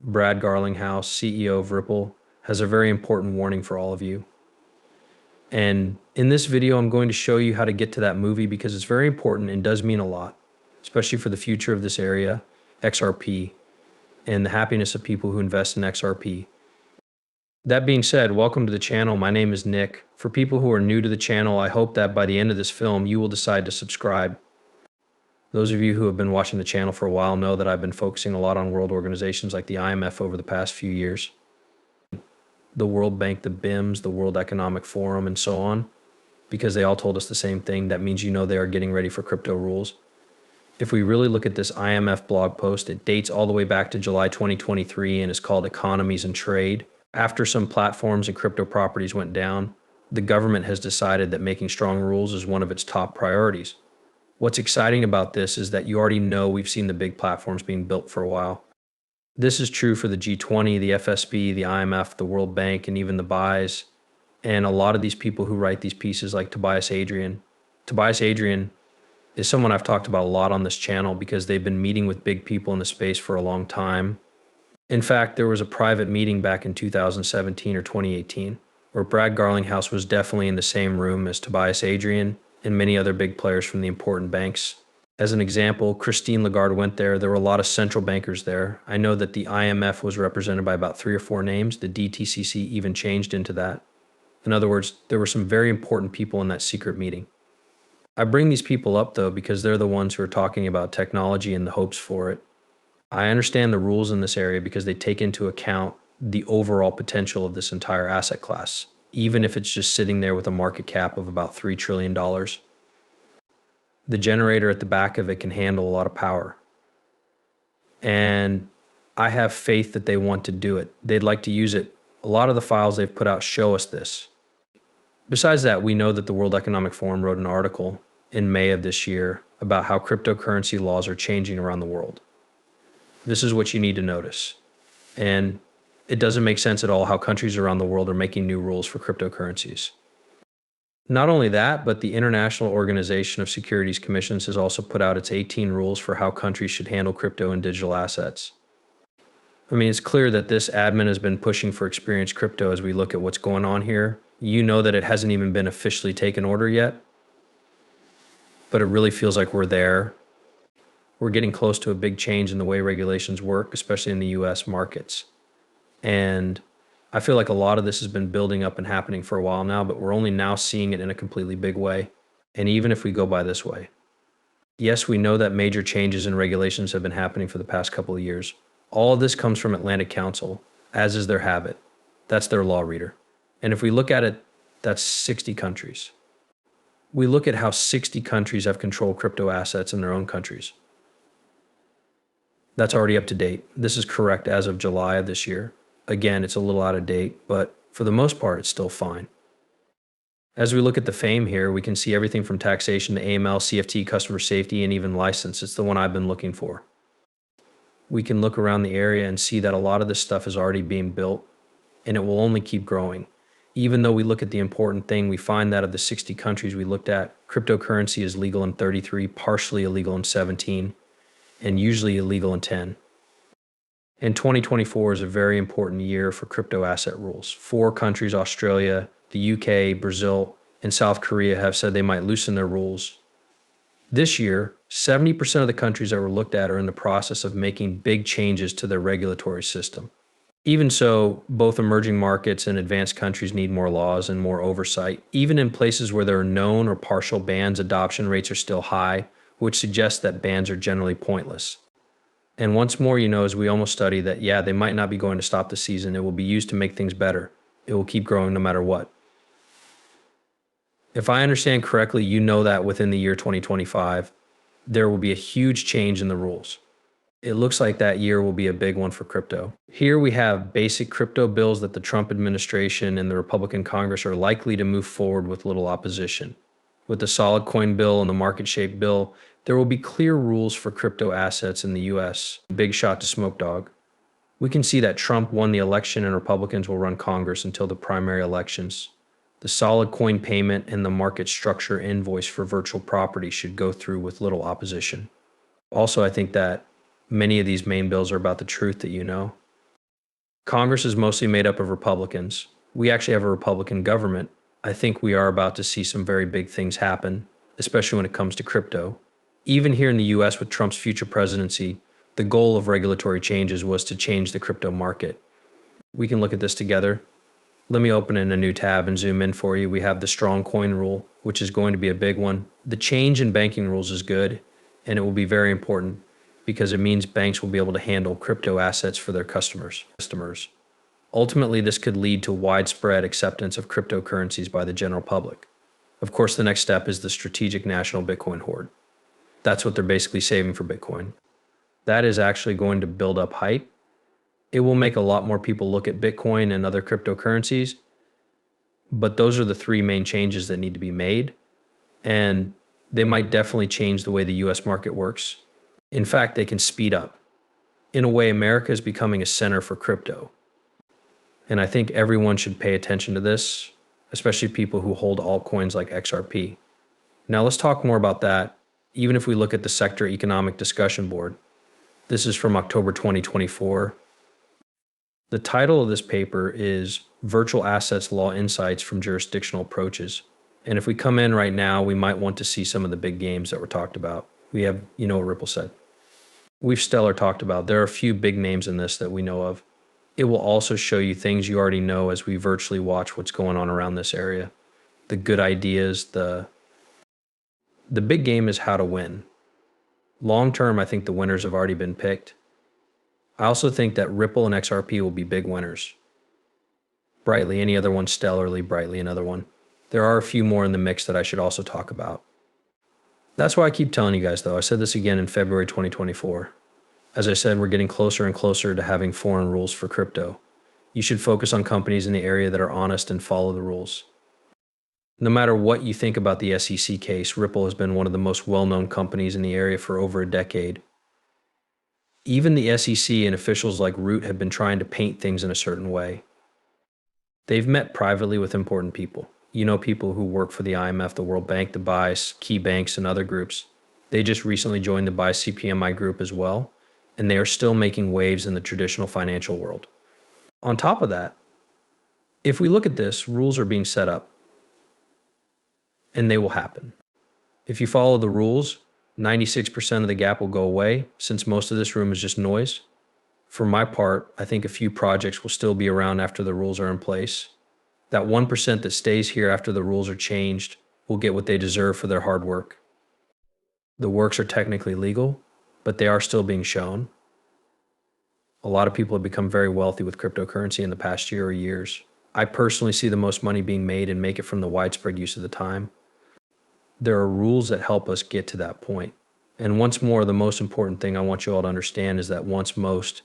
Brad Garlinghouse, CEO of Ripple, has a very important warning for all of you. And in this video, I'm going to show you how to get to that movie because it's very important and does mean a lot, especially for the future of this area, XRP, and the happiness of people who invest in XRP. That being said, welcome to the channel. My name is Nick. For people who are new to the channel, I hope that by the end of this film, you will decide to subscribe. Those of you who have been watching the channel for a while know that I've been focusing a lot on world organizations like the IMF over the past few years. The World Bank, the BIMs, the World Economic Forum, and so on, because they all told us the same thing. That means you know they are getting ready for crypto rules. If we really look at this IMF blog post, it dates all the way back to July 2023 and is called Economies and Trade. After some platforms and crypto properties went down, the government has decided that making strong rules is one of its top priorities. What's exciting about this is that you already know we've seen the big platforms being built for a while. This is true for the G20, the FSB, the IMF, the World Bank, and even the BIs. And a lot of these people who write these pieces like Tobias Adrian. Tobias Adrian is someone I've talked about a lot on this channel because they've been meeting with big people in the space for a long time. In fact, there was a private meeting back in 2017 or 2018 where Brad Garlinghouse was definitely in the same room as Tobias Adrian and many other big players from the important banks. As an example, Christine Lagarde went there. There were a lot of central bankers there. I know that the IMF was represented by about 3 or 4 names. The DTCC even changed into that. In other words, there were some very important people in that secret meeting. I bring these people up though because they're the ones who are talking about technology and the hopes for it. I understand the rules in this area because they take into account the overall potential of this entire asset class, even if it's just sitting there with a market cap of about $3 trillion. The generator at the back of it can handle a lot of power. And I have faith that they want to do it. They'd like to use it. A lot of the files they've put out show us this. Besides that, we know that the World Economic Forum wrote an article in May of this year about how cryptocurrency laws are changing around the world. This is what you need to notice. And it doesn't make sense at all how countries around the world are making new rules for cryptocurrencies. Not only that, but the International Organization of Securities Commissions has also put out its 18 rules for how countries should handle crypto and digital assets. I mean, it's clear that this admin has been pushing for experienced crypto as we look at what's going on here. You know that it hasn't even been officially taken order yet, but it really feels like we're there. We're getting close to a big change in the way regulations work, especially in the US markets. And I feel like a lot of this has been building up and happening for a while now, but we're only now seeing it in a completely big way. And even if we go by this way, yes, we know that major changes in regulations have been happening for the past couple of years. All of this comes from Atlantic Council, as is their habit. That's their law reader. And if we look at it, that's 60 countries. We look at how 60 countries have controlled crypto assets in their own countries. That's already up to date. This is correct as of July of this year. Again, it's a little out of date, but for the most part, it's still fine. As we look at the FAME here, we can see everything from taxation to AML, CFT, customer safety, and even license. It's the one I've been looking for. We can look around the area and see that a lot of this stuff is already being built, and it will only keep growing. Even though we look at the important thing, we find that of the 60 countries we looked at, cryptocurrency is legal in 33, partially illegal in 17, and usually illegal in 10. And 2024 is a very important year for crypto asset rules. 4 countries, Australia, the UK, Brazil, and South Korea, have said they might loosen their rules. This year, 70% of the countries that were looked at are in the process of making big changes to their regulatory system. Even so, both emerging markets and advanced countries need more laws and more oversight. Even in places where there are known or partial bans, adoption rates are still high, which suggests that bans are generally pointless. And once more, you know, as we almost study that, yeah, they might not be going to stop the season. It will be used to make things better. It will keep growing no matter what. If I understand correctly, you know that within the year 2025, there will be a huge change in the rules. It looks like that year will be a big one for crypto. Here we have basic crypto bills that the Trump administration and the Republican Congress are likely to move forward with little opposition. With the solid coin bill and the market shape bill, there will be clear rules for crypto assets in the US. Big shot to Smoke Dog. We can see that Trump won the election and Republicans will run Congress until the primary elections. The solid coin payment and the market structure invoice for virtual property should go through with little opposition. Also, I think that many of these main bills are about the truth that you know. Congress is mostly made up of Republicans. We actually have a Republican government. I think we are about to see some very big things happen, especially when it comes to crypto. Even here in the US with Trump's future presidency, the goal of regulatory changes was to change the crypto market. We can look at this together. Let me open in a new tab and zoom in for you. We have the strong coin rule, which is going to be a big one. The change in banking rules is good, and it will be very important because it means banks will be able to handle crypto assets for their customers. Ultimately, this could lead to widespread acceptance of cryptocurrencies by the general public. Of course, the next step is the strategic national Bitcoin hoard. That's what they're basically saving for Bitcoin. That is actually going to build up hype. It will make a lot more people look at Bitcoin and other cryptocurrencies, but those are the three main changes that need to be made, and they might definitely change the way the US market works. In fact, they can speed up. In a way, America is becoming a center for crypto, and I think everyone should pay attention to this, especially people who hold altcoins like XRP. Now let's talk more about that, even if we look at the Sector Economic Discussion Board. This is from October 2024. The title of this paper is Virtual Assets Law Insights from Jurisdictional Approaches. And if we come in right now, we might want to see some of the big games that were talked about. We have, what Ripple said. We've Stellar talked about. There are a few big names in this that we know of. It will also show you things you already know as we virtually watch what's going on around this area. The good ideas, the big game is how to win. Long term, I think the winners have already been picked. I also think that Ripple and XRP will be big winners. Brightly, any other one, stellarly, brightly, another one. There are a few more in the mix that I should also talk about. That's why I keep telling you guys, though. I said this again in February 2024. As I said, we're getting closer and closer to having foreign rules for crypto. You should focus on companies in the area that are honest and follow the rules. No matter what you think about the SEC case, Ripple has been one of the most well-known companies in the area for over a decade. Even the SEC and officials like Root have been trying to paint things in a certain way. They've met privately with important people. People who work for the IMF, the World Bank, the BICE, key banks, and other groups. They just recently joined the BICE CPMI group as well, and they are still making waves in the traditional financial world. On top of that, if we look at this, rules are being set up, and they will happen. If you follow the rules, 96% of the gap will go away, since most of this room is just noise. For my part, I think a few projects will still be around after the rules are in place. That 1% that stays here after the rules are changed will get what they deserve for their hard work. The works are technically legal, but they are still being shown. A lot of people have become very wealthy with cryptocurrency in the past year or years. I personally see the most money being made and make it from the widespread use of the time. There are rules that help us get to that point. And once more, the most important thing I want you all to understand is that once most